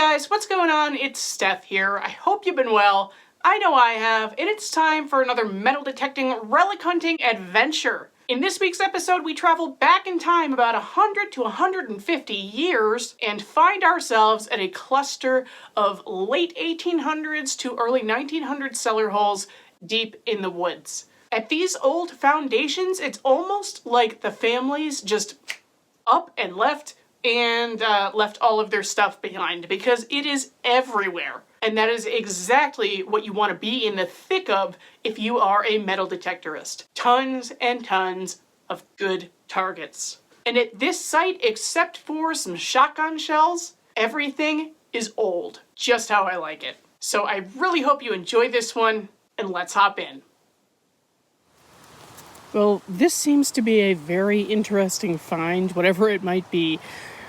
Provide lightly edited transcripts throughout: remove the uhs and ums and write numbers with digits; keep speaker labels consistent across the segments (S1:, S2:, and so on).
S1: guys, what's going on? It's Stef here. I hope you've been well. I know I have, and it's time for another metal detecting relic hunting adventure. In this week's episode, we travel back in time about 100 to 150 years and find ourselves at a cluster of late 1800s to early 1900s cellar holes deep in the woods. At these old foundations, it's almost like the families just up and left all of their stuff behind, because it is everywhere. And that is exactly what you want to be in the thick of if you are a metal detectorist. Tons and tons of good targets. And at this site, except for some shotgun shells, everything is old. Just how I like it. So I really hope you enjoy this one, and let's hop in. Well, this seems to be a very interesting find, whatever it might be.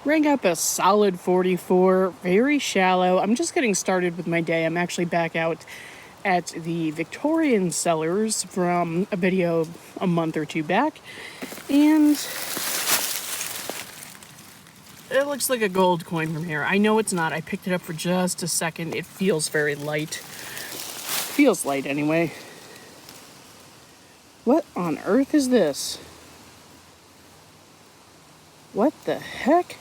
S1: Rang up a solid 44, very shallow. I'm just getting started with my day. I'm actually back out at the Victorian cellars from a video a month or two back. And it looks like a gold coin from here. I know it's not. I picked it up for just a second. It feels very light. Feels light anyway. What on earth is this? What the heck?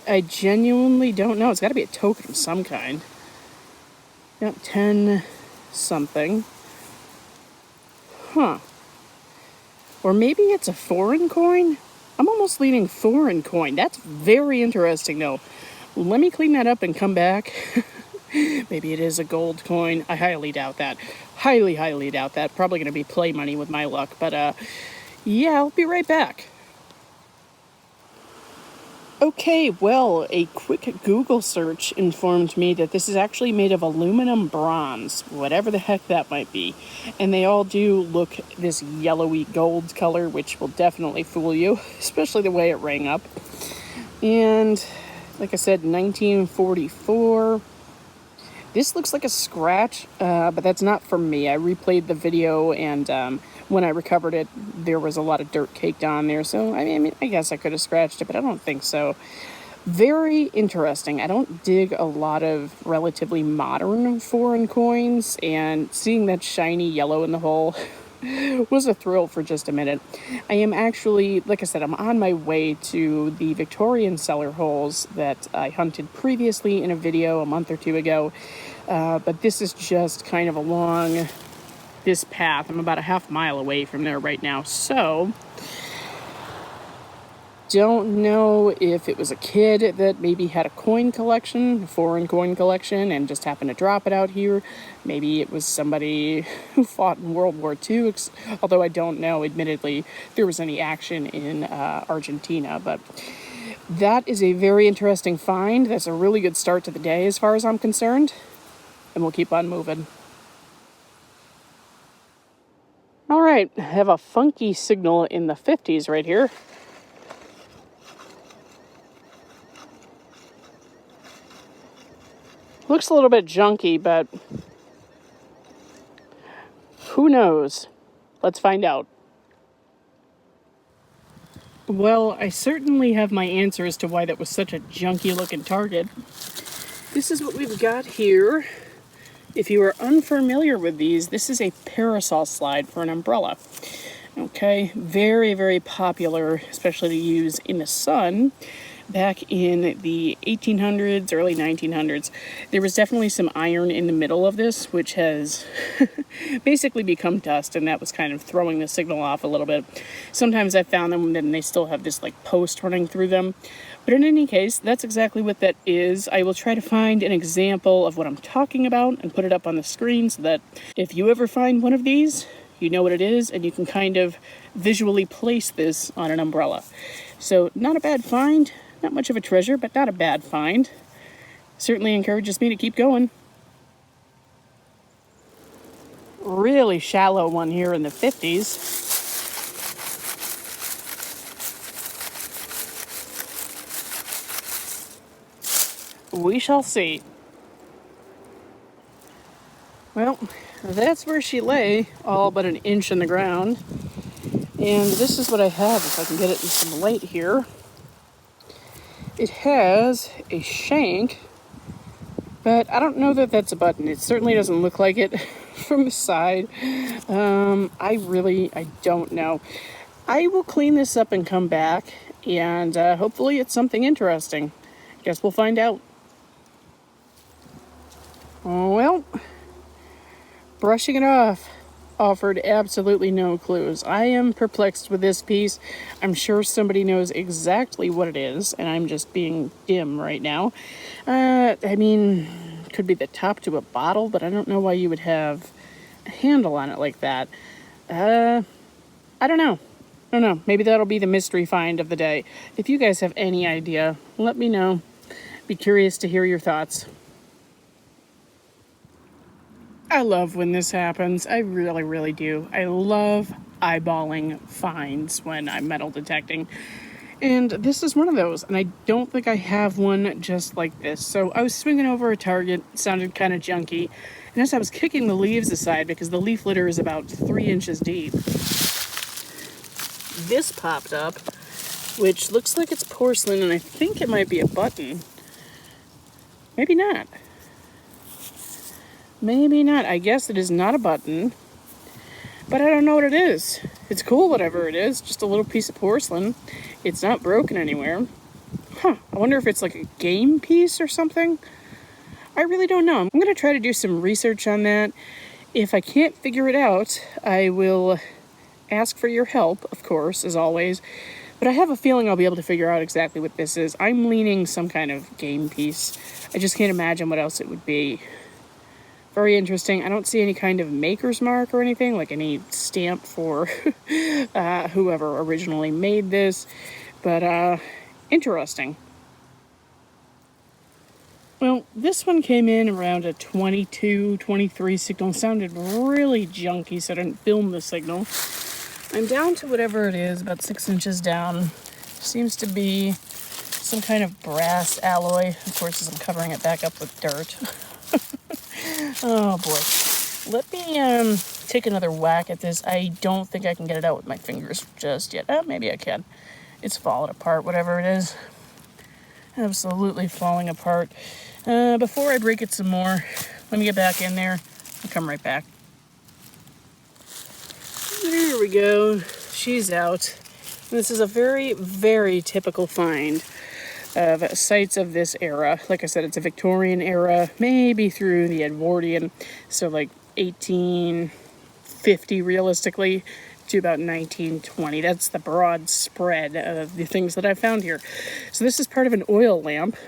S1: I genuinely don't know. It's got to be a token of some kind. Got 10 something. Huh. Or maybe it's a foreign coin? I'm almost leaning foreign coin. That's very interesting though. Let me clean that up and come back. Maybe it is a gold coin. I highly doubt that. Highly doubt that. Probably going to be play money with my luck. But yeah, I'll be right back. Okay, well, a quick Google search informed me that this is actually made of aluminum bronze, whatever the heck that might be. And they all do look this yellowy gold color, which will definitely fool you, especially the way it rang up. And like I said, 1944. This looks like a scratch, but that's not from me. I replayed the video, and when I recovered it, there was a lot of dirt caked on there. So, I mean, I guess I could have scratched it, but I don't think so. Very interesting. I don't dig a lot of relatively modern foreign coins, and seeing that shiny yellow in the hole was a thrill for just a minute. I am actually, like I said, I'm on my way to the Victorian cellar holes that I hunted previously in a video a month or two ago. But this is just kind of along this path. I'm about a half mile away from there right now. So, don't know if it was a kid that maybe had a coin collection, a foreign coin collection, and just happened to drop it out here. Maybe it was somebody who fought in World War II, although I don't know, admittedly, if there was any action in Argentina. But that is a very interesting find. That's a really good start to the day as far as I'm concerned. And we'll keep on moving. All right, I have a funky signal in the 50s right here. Looks a little bit junky, but who knows? Let's find out. Well, I certainly have my answer as to why that was such a junky looking target. This is what we've got here. If you are unfamiliar with these, this is a parasol slide for an umbrella. Okay, very popular, especially to use in the sun. Back in the 1800s, early 1900s, there was definitely some iron in the middle of this, which has basically become dust, and that was kind of throwing the signal off a little bit. Sometimes I found them and they still have this like post running through them. But in any case, that's exactly what that is. I will try to find an example of what I'm talking about and put it up on the screen so that if you ever find one of these, you know what it is, and you can kind of visually place this on an umbrella. So not a bad find. Not much of a treasure, but not a bad find. Certainly encourages me to keep going. Really shallow one here in the 50s. We shall see. Well, that's where she lay, all but an inch in the ground. And this is what I have, if I can get it in some light here. It has a shank, but I don't know that that's a button. It certainly doesn't look like it from the side. I don't know. I will clean this up and come back, and hopefully it's something interesting. Guess we'll find out. Well, brushing it off offered absolutely no clues. I am perplexed with this piece. I'm sure somebody knows exactly what it is, and I'm just being dim right now. I mean, could be the top to a bottle, but I don't know why you would have a handle on it like that. I don't know. Maybe that'll be the mystery find of the day. If you guys have any idea, let me know. Be curious to hear your thoughts. I love when this happens. I really, really do. I love eyeballing finds when I'm metal detecting. And this is one of those, and I don't think I have one just like this. So I was swinging over a target, sounded kind of junky, and as I was kicking the leaves aside, because the leaf litter is about 3 inches deep, this popped up, which looks like it's porcelain, and I think it might be a button. Maybe not. Maybe not. I guess it is not a button, but I don't know what it is. It's cool, whatever it is. Just a little piece of porcelain. It's not broken anywhere. I wonder if it's like a game piece or something. I really don't know. I'm going to try to do some research on that. If I can't figure it out, I will ask for your help, of course, as always. But I have a feeling I'll be able to figure out exactly what this is. I'm leaning some kind of game piece. I just can't imagine what else it would be. Very interesting. I don't see any kind of maker's mark or anything, like any stamp for whoever originally made this. But interesting. Well, this one came in around a 22, 23 signal. Sounded really junky, so I didn't film the signal. I'm down to whatever it is, about 6 inches down. Seems to be some kind of brass alloy. Of course, as I'm covering it back up with dirt. Oh boy. Let me take another whack at this. I don't think I can get it out with my fingers just yet. Maybe I can. It's falling apart, whatever it is. Absolutely falling apart. Before I break it some more, let me get back in there. I'll come right back. There we go. She's out. This is a very, very typical find of sites of this era. Like I said, it's a Victorian era, maybe through the Edwardian, so like 1850 realistically to about 1920. That's the broad spread of the things that I found here. So this is part of an oil lamp,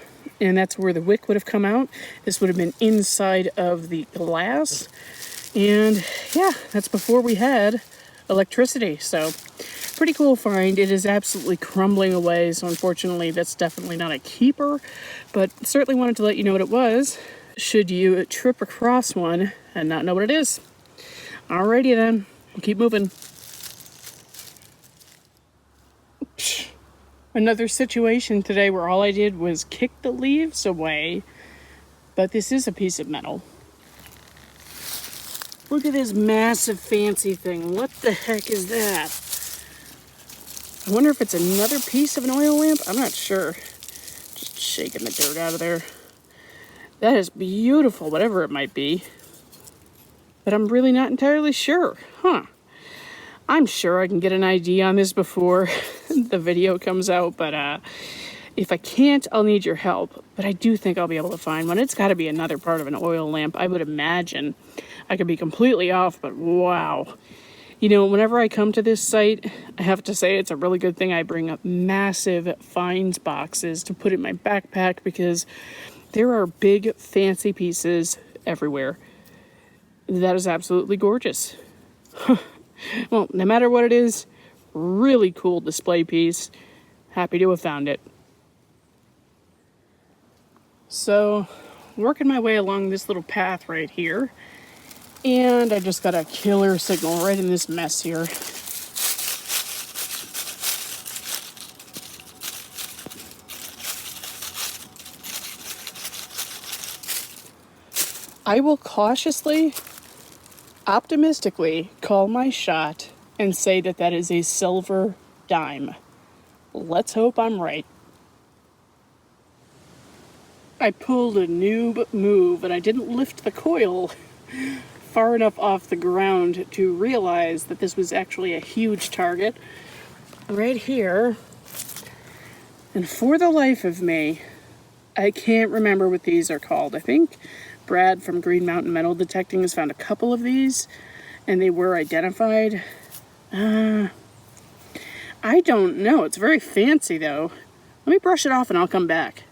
S1: and that's where the wick would have come out. This would have been inside of the glass, and yeah, that's before we had electricity. So pretty cool find. It is absolutely crumbling away, so unfortunately that's definitely not a keeper, but certainly wanted to let you know what it was should you trip across one and not know what it is. Alrighty then, we'll keep moving. Another situation today where all I did was kick the leaves away, but this is a piece of metal. Look at this massive fancy thing. What the heck is that? I wonder if it's another piece of an oil lamp. I'm not sure. Just shaking the dirt out of there. That is beautiful, whatever it might be. But I'm really not entirely sure. I'm sure I can get an ID on this before the video comes out, but if I can't, I'll need your help. But I do think I'll be able to find one. It's got to be another part of an oil lamp, I would imagine. I could be completely off, but wow. You know, whenever I come to this site, I have to say it's a really good thing I bring up massive finds boxes to put in my backpack, because there are big, fancy pieces everywhere. That is absolutely gorgeous. Well, no matter what it is, really cool display piece. Happy to have found it. So, working my way along this little path right here, and I just got a killer signal right in this mess here. I will cautiously, optimistically call my shot and say that that is a silver dime. Let's hope I'm right. I pulled a noob move and I didn't lift the coil far enough off the ground to realize that this was actually a huge target right here. And for the life of me, I can't remember what these are called. I think Brad from Green Mountain Metal Detecting has found a couple of these and they were identified. I don't know. It's very fancy though. Let me brush it off and I'll come back.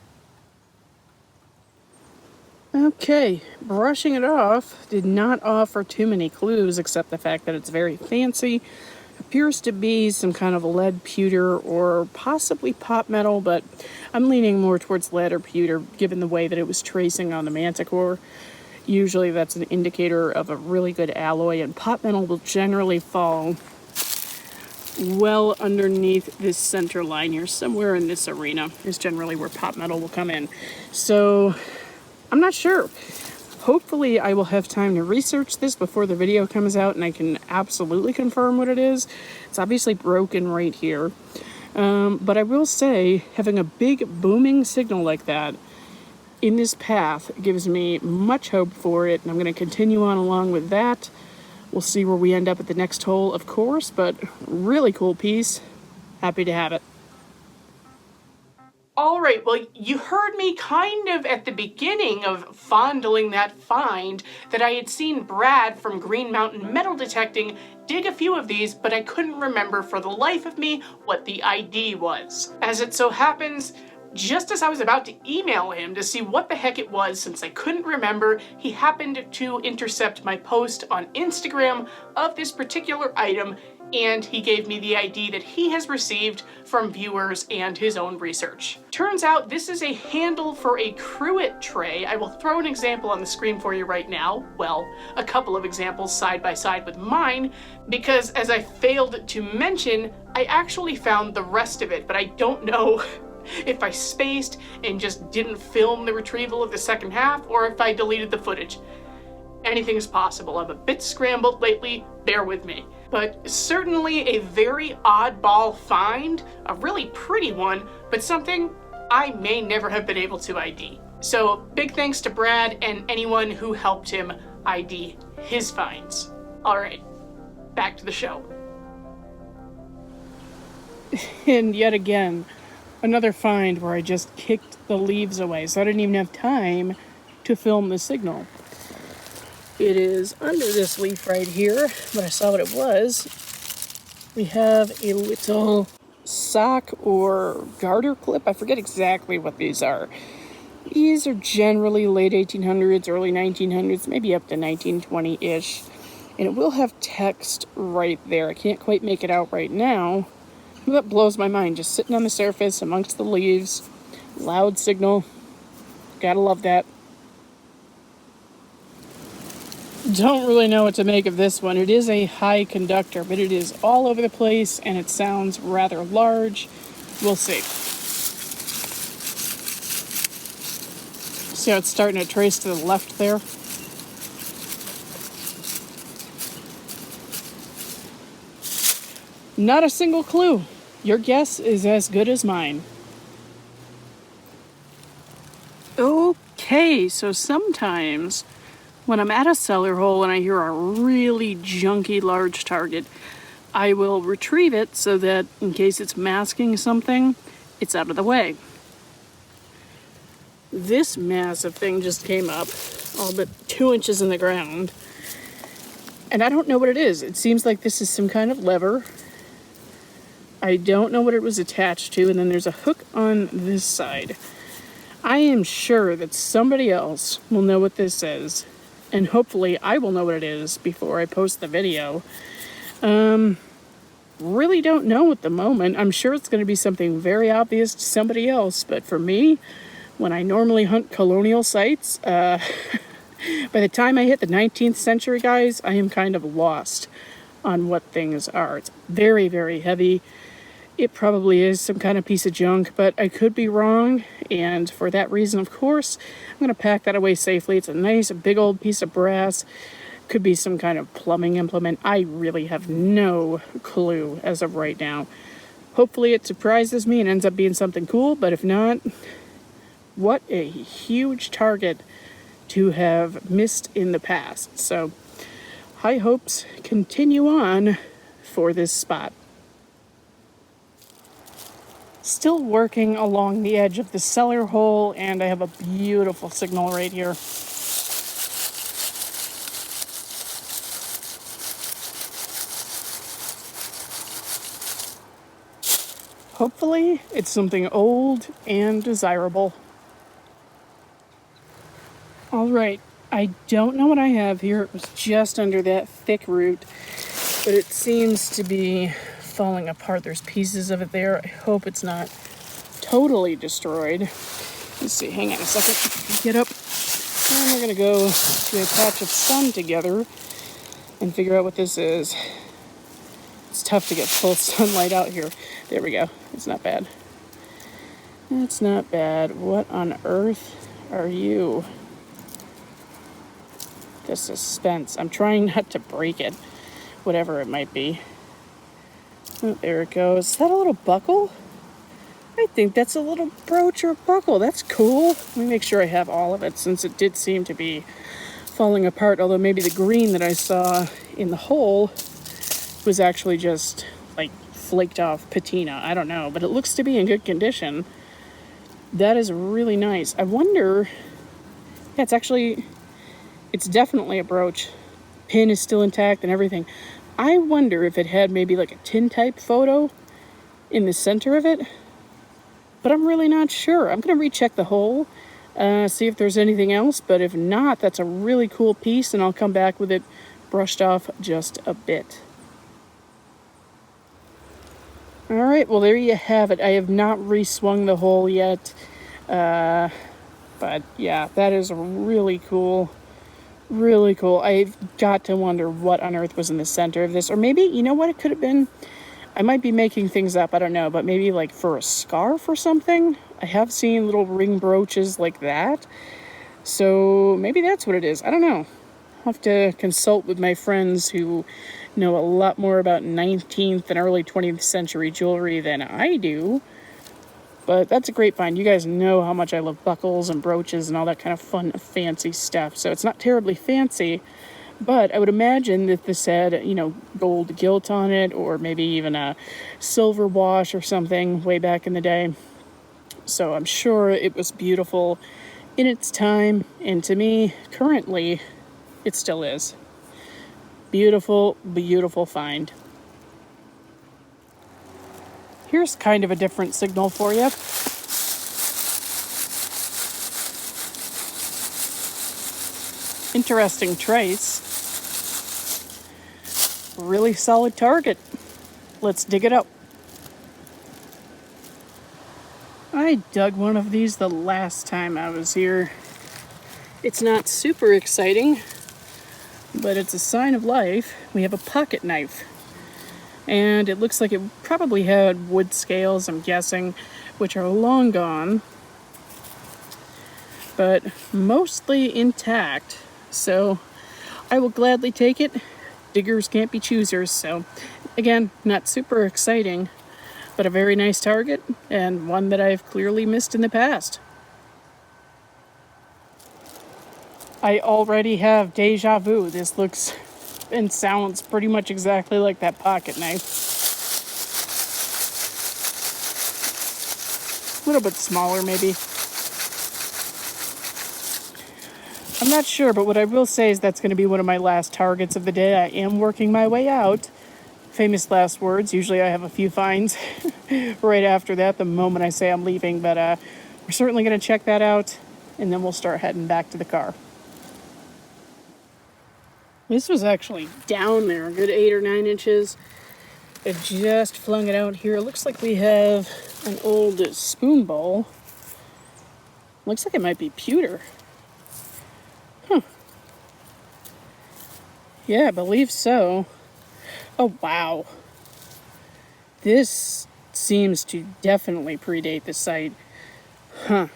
S1: Okay, brushing it off did not offer too many clues except the fact that it's very fancy. Appears to be some kind of lead pewter or possibly pot metal, but I'm leaning more towards lead or pewter given the way that it was tracing on the Manticore. Usually that's an indicator of a really good alloy, and pot metal will generally fall well underneath this center line here. Somewhere in this arena is generally where pot metal will come in. So I'm not sure. Hopefully I will have time to research this before the video comes out and I can absolutely confirm what it is. It's obviously broken right here. But I will say, having a big booming signal like that in this path gives me much hope for it, and I'm going to continue on along with that. We'll see where we end up at the next hole, of course, but really cool piece. Happy to have it. All right, well, you heard me kind of at the beginning of fondling that find that I had seen Brad from Green Mountain Metal Detecting dig a few of these, but I couldn't remember for the life of me what the ID was. As it so happens, just as I was about to email him to see what the heck it was, since I couldn't remember, he happened to intercept my post on Instagram of this particular item, and he gave me the ID that he has received from viewers and his own research. Turns out this is a handle for a cruet tray. I will throw an example on the screen for you right now. Well, a couple of examples side by side with mine, because as I failed to mention, I actually found the rest of it, but I don't know if I spaced and just didn't film the retrieval of the second half, or if I deleted the footage. Anything is possible. I'm a bit scrambled lately, bear with me. But certainly a very oddball find, a really pretty one, but something I may never have been able to ID. So big thanks to Brad and anyone who helped him ID his finds. All right, back to the show. And yet again, another find where I just kicked the leaves away, so I didn't even have time to film the signal. It is under this leaf right here, but I saw what it was. We have a little sock or garter clip. I forget exactly what these are. These are generally late 1800s, early 1900s, maybe up to 1920-ish. And it will have text right there. I can't quite make it out right now. That blows my mind, just sitting on the surface amongst the leaves. Loud signal. Gotta love that. Don't really know what to make of this one. It is a high conductor, but it is all over the place and it sounds rather large. We'll see. See how it's starting to trace to the left there? Not a single clue. Your guess is as good as mine. Okay, so sometimes when I'm at a cellar hole and I hear a really junky large target, I will retrieve it so that in case it's masking something, it's out of the way. This massive thing just came up, all but 2 inches in the ground, and I don't know what it is. It seems like this is some kind of lever. I don't know what it was attached to, and then there's a hook on this side. I am sure that somebody else will know what this is, and hopefully I will know what it is before I post the video. Really don't know at the moment. I'm sure it's going to be something very obvious to somebody else, but for me, when I normally hunt colonial sites, by the time I hit the 19th century, guys, I am kind of lost on what things are. It's very, very heavy. It probably is some kind of piece of junk, but I could be wrong, and for that reason, of course, I'm going to pack that away safely. It's a nice, big old piece of brass. Could be some kind of plumbing implement. I really have no clue as of right now. Hopefully it surprises me and ends up being something cool, but if not, what a huge target to have missed in the past. So high hopes continue on for this spot. Still working along the edge of the cellar hole, and I have a beautiful signal right here. Hopefully, it's something old and desirable. All right, I don't know what I have here. It was just under that thick root, but it seems to be falling apart. There's pieces of it there. I hope it's not totally destroyed. Let's see, hang on a second. Get up. And we're gonna go to a patch of sun together and figure out what this is. It's tough to get full sunlight out here. There we go. It's not bad. It's not bad. What on earth are you? The suspense. I'm trying not to break it. Whatever it might be. Oh, there it goes. Is that a little buckle? I think that's a little brooch or buckle. That's cool. Let me make sure I have all of it, since it did seem to be falling apart. Although maybe the green that I saw in the hole was actually just like flaked off patina. I don't know, but it looks to be in good condition. That is really nice. I wonder, yeah, it's definitely a brooch. Pin is still intact and everything. I wonder if it had maybe like a tin type photo in the center of it, but I'm really not sure. I'm gonna recheck the hole, see if there's anything else, but if not, that's a really cool piece, and I'll come back with it brushed off just a bit. All right, well, there you have it. I have not re-swung the hole yet, but yeah, that is really cool. Really cool. I've got to wonder what on earth was in the center of this. Or maybe, you know what it could have been? I might be making things up, I don't know, but maybe like for a scarf or something? I have seen little ring brooches like that. So maybe that's what it is. I don't know. I'll have to consult with my friends who know a lot more about 19th and early 20th century jewelry than I do. But that's a great find. You guys know how much I love buckles and brooches and all that kind of fun, fancy stuff. So it's not terribly fancy, but I would imagine that this had, you know, gold gilt on it, or maybe even a silver wash or something way back in the day. So I'm sure it was beautiful in its time, and to me, currently, it still is. Beautiful, beautiful find. Here's kind of a different signal for you. Interesting trace. Really solid target. Let's dig it up. I dug one of these the last time I was here. It's not super exciting, but it's a sign of life. We have a pocket knife. And it looks like it probably had wood scales, I'm guessing, which are long gone, but mostly intact. So I will gladly take it. Diggers can't be choosers. So again, not super exciting, but a very nice target, and one that I've clearly missed in the past. I already have deja vu. This looks and sounds pretty much exactly like that pocket knife. A little bit smaller, maybe. I'm not sure, but what I will say is that's going to be one of my last targets of the day. I am working my way out. Famous last words. Usually I have a few finds right after that, the moment I say I'm leaving, but we're certainly going to check that out, and then we'll start heading back to the car. This was actually down there, a good 8 or 9 inches. I just flung it out here. It looks like we have an old spoon bowl. Looks like it might be pewter. Huh. Yeah, I believe so. Oh, wow. This seems to definitely predate the site. Huh.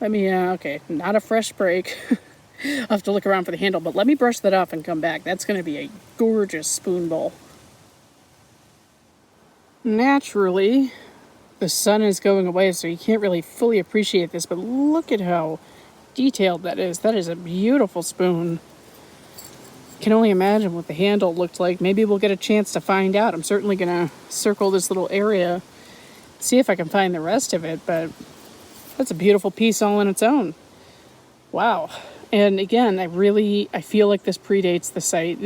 S1: Let me, okay, not a fresh break. I'll have to look around for the handle, but let me brush that off and come back. That's going to be a gorgeous spoon bowl. Naturally, the sun is going away, so you can't really fully appreciate this, but look at how detailed that is. That is a beautiful spoon. Can only imagine what the handle looked like. Maybe we'll get a chance to find out. I'm certainly gonna circle this little area, see if I can find the rest of it, but that's a beautiful piece all on its own. Wow. And again, I feel like this predates the site.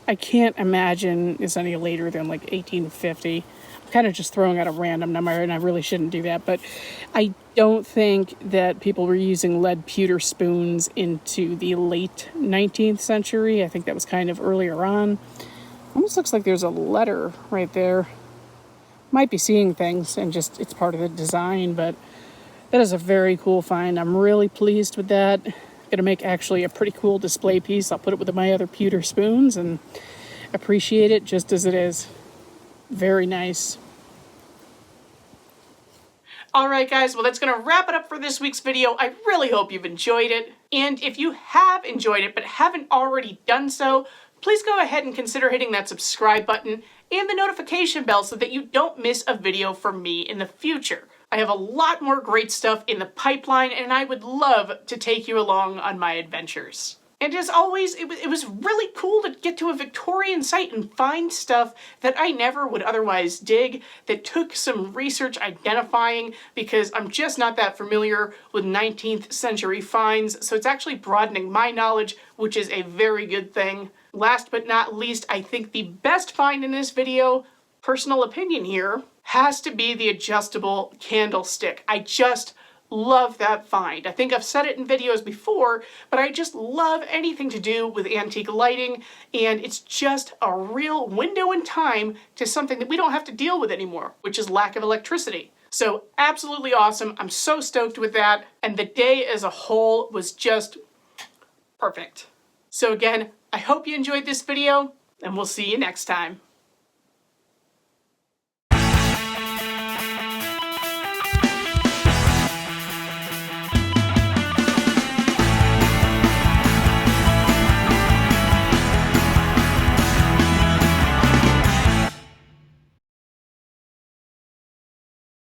S1: I can't imagine is any later than like 1850. I'm kind of just throwing out a random number, and I really shouldn't do that, but I don't think that people were using lead pewter spoons into the late 19th century. I think that was kind of earlier on. Almost looks like there's a letter right there. Might be seeing things and just it's part of the design, but that is a very cool find. I'm really pleased with that. Gonna make actually a pretty cool display piece. I'll put it with my other pewter spoons and appreciate it just as it is. Very nice. Alright guys, well that's gonna wrap it up for this week's video. I really hope you've enjoyed it. And if you have enjoyed it but haven't already done so, please go ahead and consider hitting that subscribe button and the notification bell so that you don't miss a video from me in the future. I have a lot more great stuff in the pipeline, and I would love to take you along on my adventures. And as always, it was really cool to get to a Victorian site and find stuff that I never would otherwise dig, that took some research identifying, because I'm just not that familiar with 19th century finds, so it's actually broadening my knowledge, which is a very good thing. Last but not least, I think the best find in this video, personal opinion here, has to be the adjustable candlestick. I just love that find. I think I've said it in videos before, but I just love anything to do with antique lighting, and it's just a real window in time to something that we don't have to deal with anymore, which is lack of electricity. So absolutely awesome. I'm so stoked with that, and the day as a whole was just perfect. So again, I hope you enjoyed this video, and we'll see you next time.